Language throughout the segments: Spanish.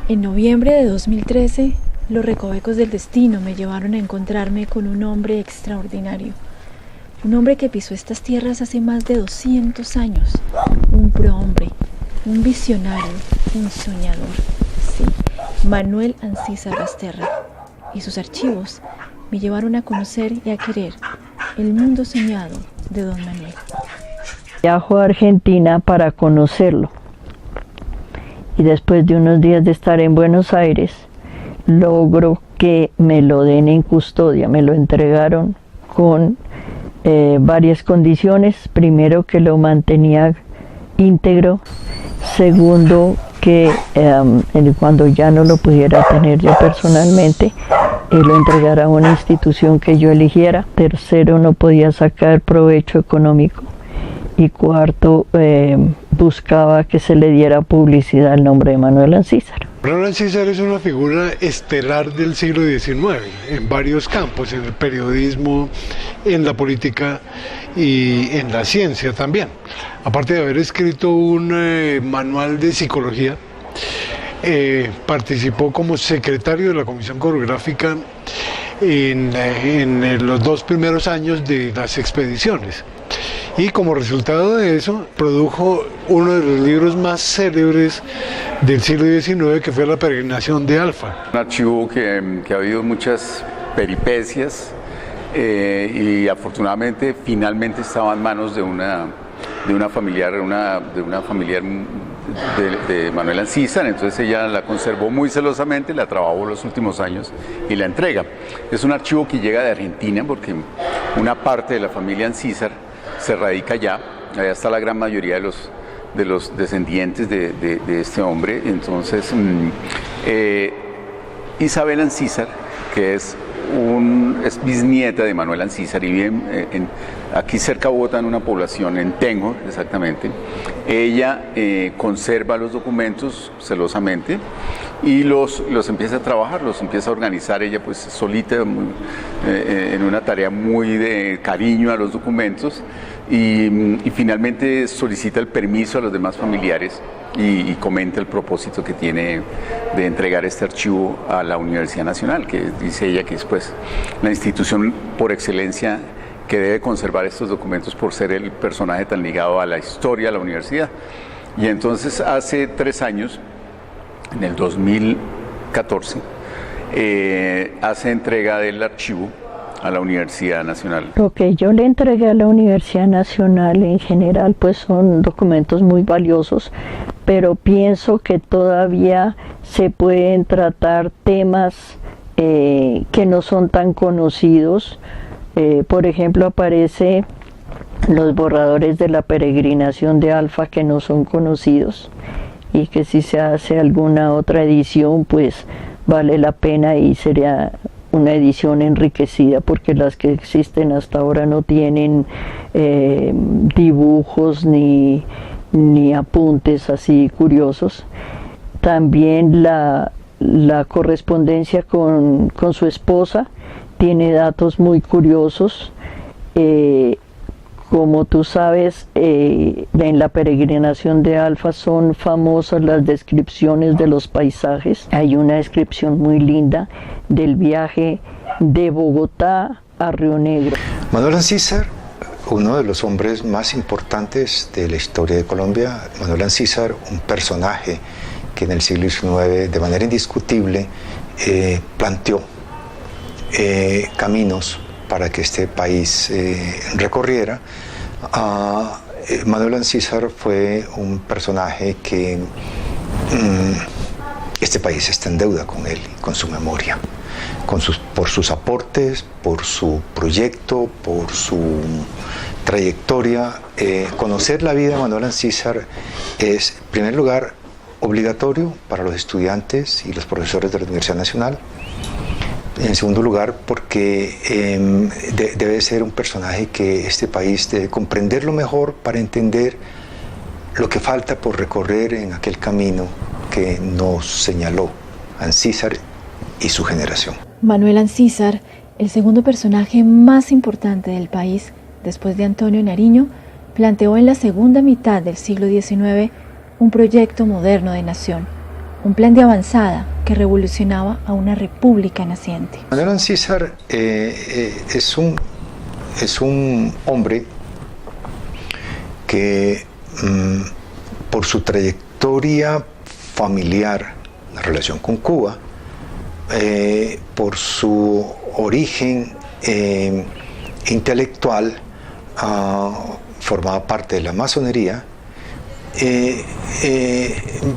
En noviembre de 2013, los recovecos del destino me llevaron a encontrarme con un hombre extraordinario. Un hombre que pisó estas tierras hace más de 200 años. Un prohombre, un visionario, un soñador. Sí, Manuel Ancísar Basterra. Y sus archivos me llevaron a conocer y a querer el mundo soñado de don Manuel. Viajo a Argentina para conocerlo. Y después de unos días de estar en Buenos Aires, logro que me lo den en custodia. Me lo entregaron con varias condiciones. Primero, que lo mantenía íntegro. Segundo, que cuando ya no lo pudiera tener yo personalmente, lo entregara a una institución que yo eligiera. Tercero, no podía sacar provecho económico. Y cuarto, buscaba que se le diera publicidad al nombre de Manuel Ancísar. Manuel Ancísar es una figura estelar del siglo XIX, en varios campos, en el periodismo, en la política y en la ciencia también. Aparte de haber escrito un manual de psicología, participó como secretario de la Comisión Coreográfica en los 2 primeros años de las expediciones. Y como resultado de eso, produjo uno de los libros más célebres del siglo XIX, que fue La peregrinación de Alfa. Un archivo que ha habido muchas peripecias y afortunadamente finalmente estaba en manos de una familiar de Manuel Ancísar. Entonces ella la conservó muy celosamente, la trabajó los últimos años y la entrega. Es un archivo que llega de Argentina porque una parte de la familia Ancísar se radica allá está la gran mayoría de los descendientes de este hombre. Entonces Isabel Ancísar, que es bisnieta de Manuel Ancísar y vive aquí cerca de Bogotá, en una población, en Tenjo exactamente. Ella conserva los documentos celosamente y los empieza a trabajar, los empieza a organizar ella pues solita, en una tarea muy de cariño a los documentos, y finalmente solicita el permiso a los demás familiares y comenta el propósito que tiene de entregar este archivo a la Universidad Nacional, que dice ella que es pues la institución por excelencia que debe conservar estos documentos por ser el personaje tan ligado a la historia de la universidad. Y entonces hace 3 años, en el 2014, hace entrega del archivo a la Universidad Nacional. Lo que yo le entregué a la Universidad Nacional en general pues son documentos muy valiosos, pero pienso que todavía se pueden tratar temas que no son tan conocidos. Por ejemplo, aparece los borradores de la peregrinación de Alfa, que no son conocidos, y que si se hace alguna otra edición pues vale la pena y sería una edición enriquecida, porque las que existen hasta ahora no tienen dibujos ni apuntes así curiosos. También la correspondencia con su esposa tiene datos muy curiosos. Como tú sabes, en la peregrinación de Alfa son famosas las descripciones de los paisajes. Hay una descripción muy linda del viaje de Bogotá a Río Negro. Manuel Ancísar, uno de los hombres más importantes de la historia de Colombia. Manuel Ancísar, un personaje que en el siglo XIX, de manera indiscutible, planteó caminos para que este país recorriera. Manuel Ancísar fue un personaje que este país está en deuda con él, con su memoria, por sus aportes, por su proyecto, por su trayectoria. Conocer la vida de Manuel Ancísar es, en primer lugar, obligatorio para los estudiantes y los profesores de la Universidad Nacional. En segundo lugar, porque debe ser un personaje que este país debe comprenderlo mejor para entender lo que falta por recorrer en aquel camino que nos señaló Ancísar y su generación. Manuel Ancísar, el segundo personaje más importante del país, después de Antonio Nariño, planteó en la segunda mitad del siglo XIX un proyecto moderno de nación, un plan de avanzada que revolucionaba a una república naciente. Manuel Ancísar es un hombre que por su trayectoria familiar, la relación con Cuba, por su origen intelectual, formaba parte de la masonería,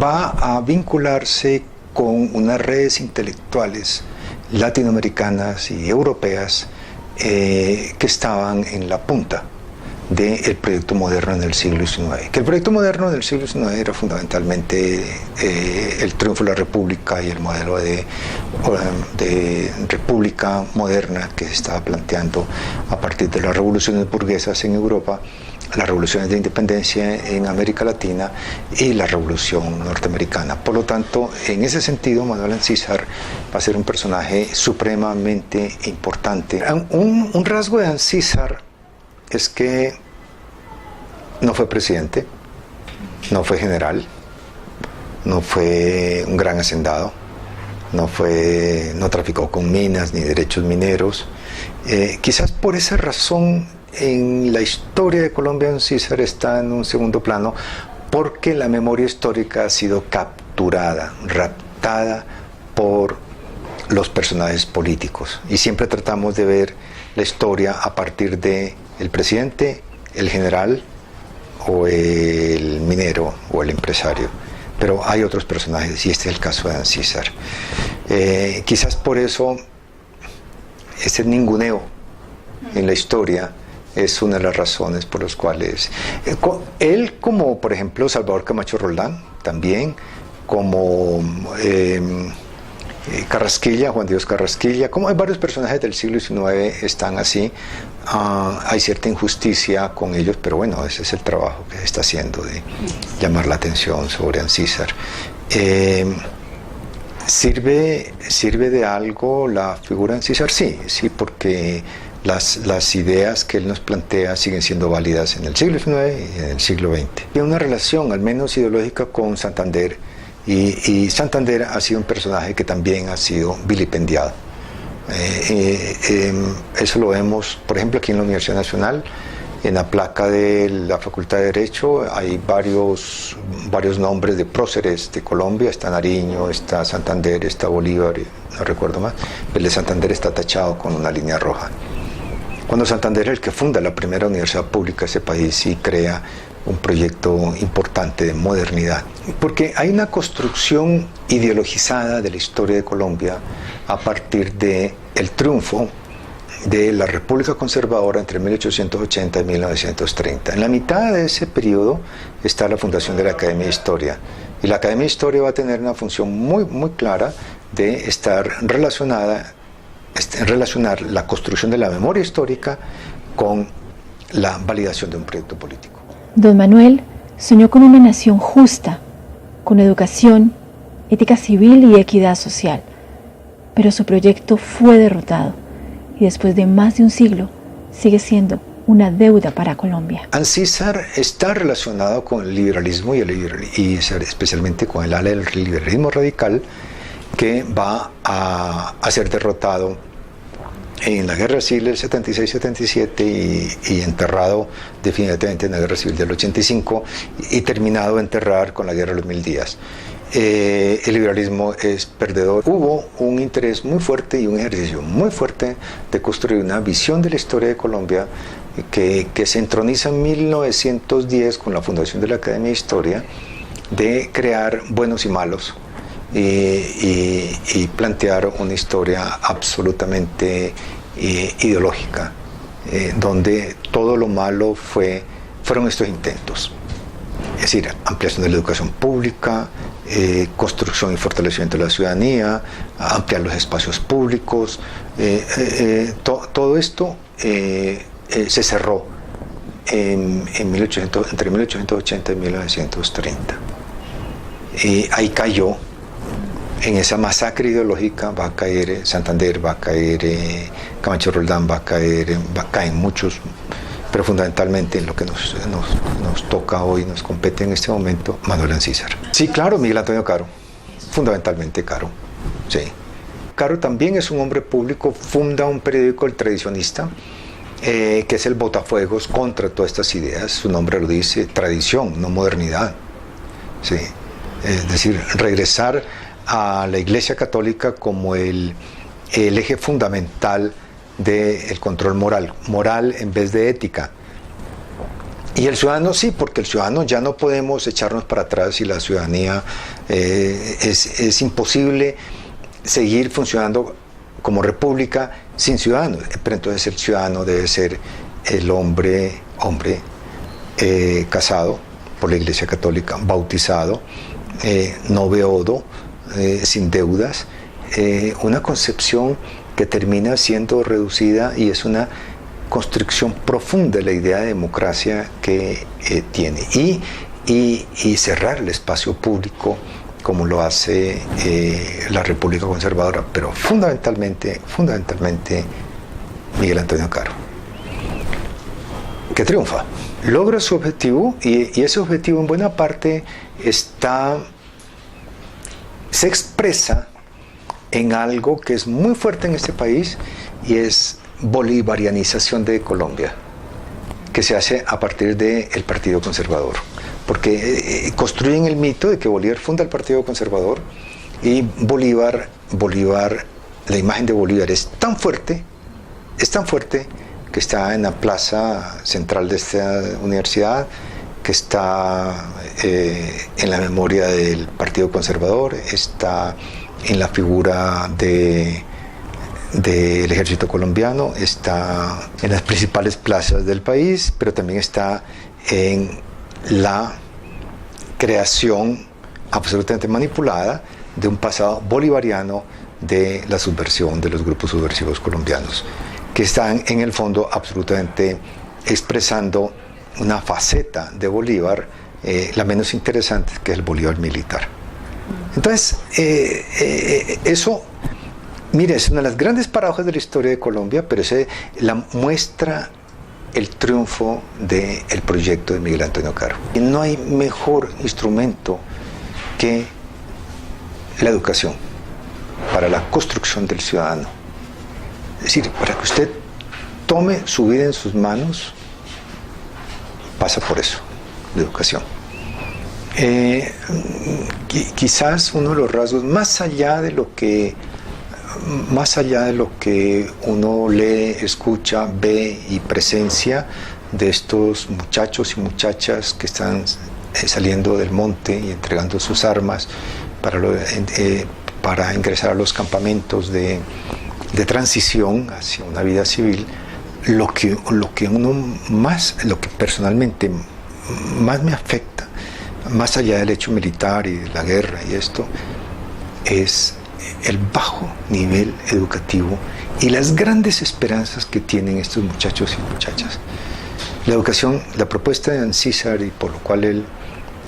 va a vincularse con unas redes intelectuales latinoamericanas y europeas que estaban en la punta del proyecto moderno en el siglo XIX. Que el proyecto moderno en el siglo XIX era fundamentalmente el triunfo de la República y el modelo de república moderna que se estaba planteando a partir de las revoluciones burguesas en Europa, las revoluciones de independencia en América Latina y la revolución norteamericana. Por lo tanto, en ese sentido, Manuel Ancísar va a ser un personaje supremamente importante. Un rasgo de Ancísar es que no fue presidente, no fue general, no fue un gran hacendado, no traficó con minas ni derechos mineros. Quizás por esa razón en la historia de Colombia Ancísar está en un segundo plano, porque la memoria histórica ha sido capturada, raptada por los personajes políticos, y siempre tratamos de ver la historia a partir de el presidente, el general o el minero o el empresario, pero hay otros personajes y este es el caso de Ancísar. Quizás por eso ese ninguneo en la historia es una de las razones por las cuales él, como por ejemplo Salvador Camacho Roldán, también como Carrasquilla, Juan Dios Carrasquilla, como hay varios personajes del siglo XIX están así. Hay cierta injusticia con ellos, pero bueno, ese es el trabajo que se está haciendo de llamar la atención sobre Ancísar. ¿Sirve de algo la figura de Ancísar? Sí, porque las ideas que él nos plantea siguen siendo válidas en el siglo XIX y en el siglo XX. Tiene una relación, al menos ideológica, con Santander, y Santander ha sido un personaje que también ha sido vilipendiado. Eso lo vemos, por ejemplo, aquí en la Universidad Nacional. En la placa de la Facultad de Derecho hay varios nombres de próceres de Colombia. Está Nariño, está Santander, está Bolívar, no recuerdo más. El de Santander está tachado con una línea roja. Cuando Santander es el que funda la primera universidad pública de ese país y crea un proyecto importante de modernidad. Porque hay una construcción ideologizada de la historia de Colombia a partir del triunfo de la República Conservadora entre 1880 y 1930. En la mitad de ese periodo está la fundación de la Academia de Historia. Y la Academia de Historia va a tener una función muy, muy clara de relacionar la construcción de la memoria histórica con la validación de un proyecto político. Don Manuel soñó con una nación justa, con educación, ética civil y equidad social. Pero su proyecto fue derrotado y después de más de un siglo sigue siendo una deuda para Colombia. Ancísar está relacionado con el liberalismo y especialmente con el ala del liberalismo radical, que va a ser derrotado en la Guerra Civil del 76-77 y enterrado definitivamente en la Guerra Civil del 85 y terminado de enterrar con la Guerra de los 1000 días. El liberalismo es perdedor. Hubo un interés muy fuerte y un ejercicio muy fuerte de construir una visión de la historia de Colombia que se entroniza en 1910 con la fundación de la Academia de Historia, de crear buenos y malos y plantear una historia absolutamente ideológica, donde todo lo malo fueron estos intentos. Es decir, ampliación de la educación pública, construcción y fortalecimiento de la ciudadanía, ampliar los espacios públicos, todo esto se cerró entre 1880 y 1930. Ahí cayó, en esa masacre ideológica va a caer Santander, va a caer Camacho Roldán, caen muchos, pero fundamentalmente en lo que nos toca hoy, nos compete en este momento, Manuel Ancísar. Sí, claro, Miguel Antonio Caro. fundamentalmente Caro. Sí. Caro también es un hombre público, funda un periódico, El Tradicionista, que es el botafuegos contra todas estas ideas. Su nombre lo dice, tradición, no modernidad. Sí. Es decir, regresar a la Iglesia Católica como el eje fundamental del control moral en vez de ética. Y el ciudadano sí, porque el ciudadano ya no podemos echarnos para atrás y la ciudadanía es imposible seguir funcionando como república sin ciudadanos. Pero entonces el ciudadano debe ser el hombre casado por la Iglesia Católica, bautizado, no beodo, sin deudas, una concepción que termina siendo reducida y es una construcción profunda de la idea de democracia que tiene y cerrar el espacio público como lo hace la República Conservadora, pero fundamentalmente Miguel Antonio Caro, que triunfa, logra su objetivo y ese objetivo en buena parte se expresa en algo que es muy fuerte en este país y es bolivarianización de Colombia, que se hace a partir del Partido Conservador, porque construyen el mito de que Bolívar funda el Partido Conservador y Bolívar, la imagen de Bolívar es tan fuerte que está en la plaza central de esta universidad, que está en la memoria del Partido Conservador, está en la figura del ejército colombiano, está en las principales plazas del país, pero también está en la creación absolutamente manipulada de un pasado bolivariano de la subversión de los grupos subversivos colombianos, que están en el fondo absolutamente expresando una faceta de Bolívar, la menos interesante, que es el Bolívar militar. Entonces, eso, mire, es una de las grandes paradojas de la historia de Colombia, pero muestra el triunfo del proyecto de Miguel Antonio Caro. Y no hay mejor instrumento que la educación para la construcción del ciudadano. Es decir, para que usted tome su vida en sus manos, pasa por eso, la educación. Quizás uno de los rasgos, más allá de lo que uno lee, escucha, ve y presencia de estos muchachos y muchachas que están saliendo del monte y entregando sus armas para ingresar a los campamentos de transición hacia una vida civil, lo que personalmente más me afecta, más allá del hecho militar y de la guerra y esto, es el bajo nivel educativo y las grandes esperanzas que tienen estos muchachos y muchachas. La educación, la propuesta de Ancísar, y por lo cual él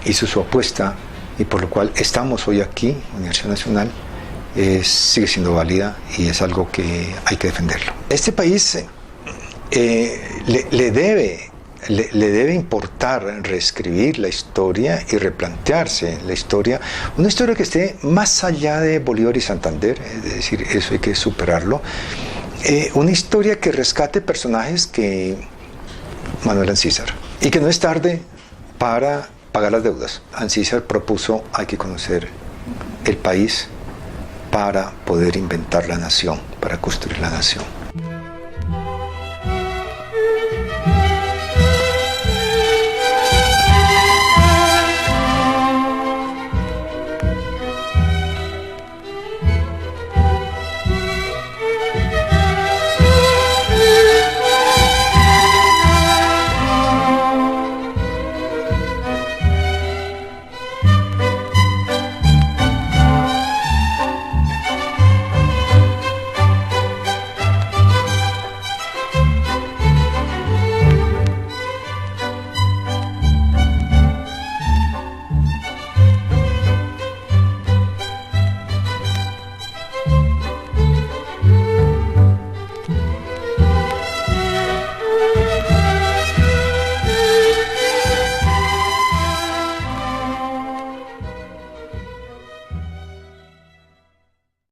hizo su apuesta y por lo cual estamos hoy aquí, Universidad Nacional, sigue siendo válida y es algo que hay que defenderlo. Este país le debe importar reescribir la historia y replantearse la historia, una historia que esté más allá de Bolívar y Santander, es decir, eso hay que superarlo, una historia que rescate personajes que Manuel Ancísar, y que no es tarde para pagar las deudas. Ancísar propuso: hay que conocer el país para poder inventar la nación, para construir la nación.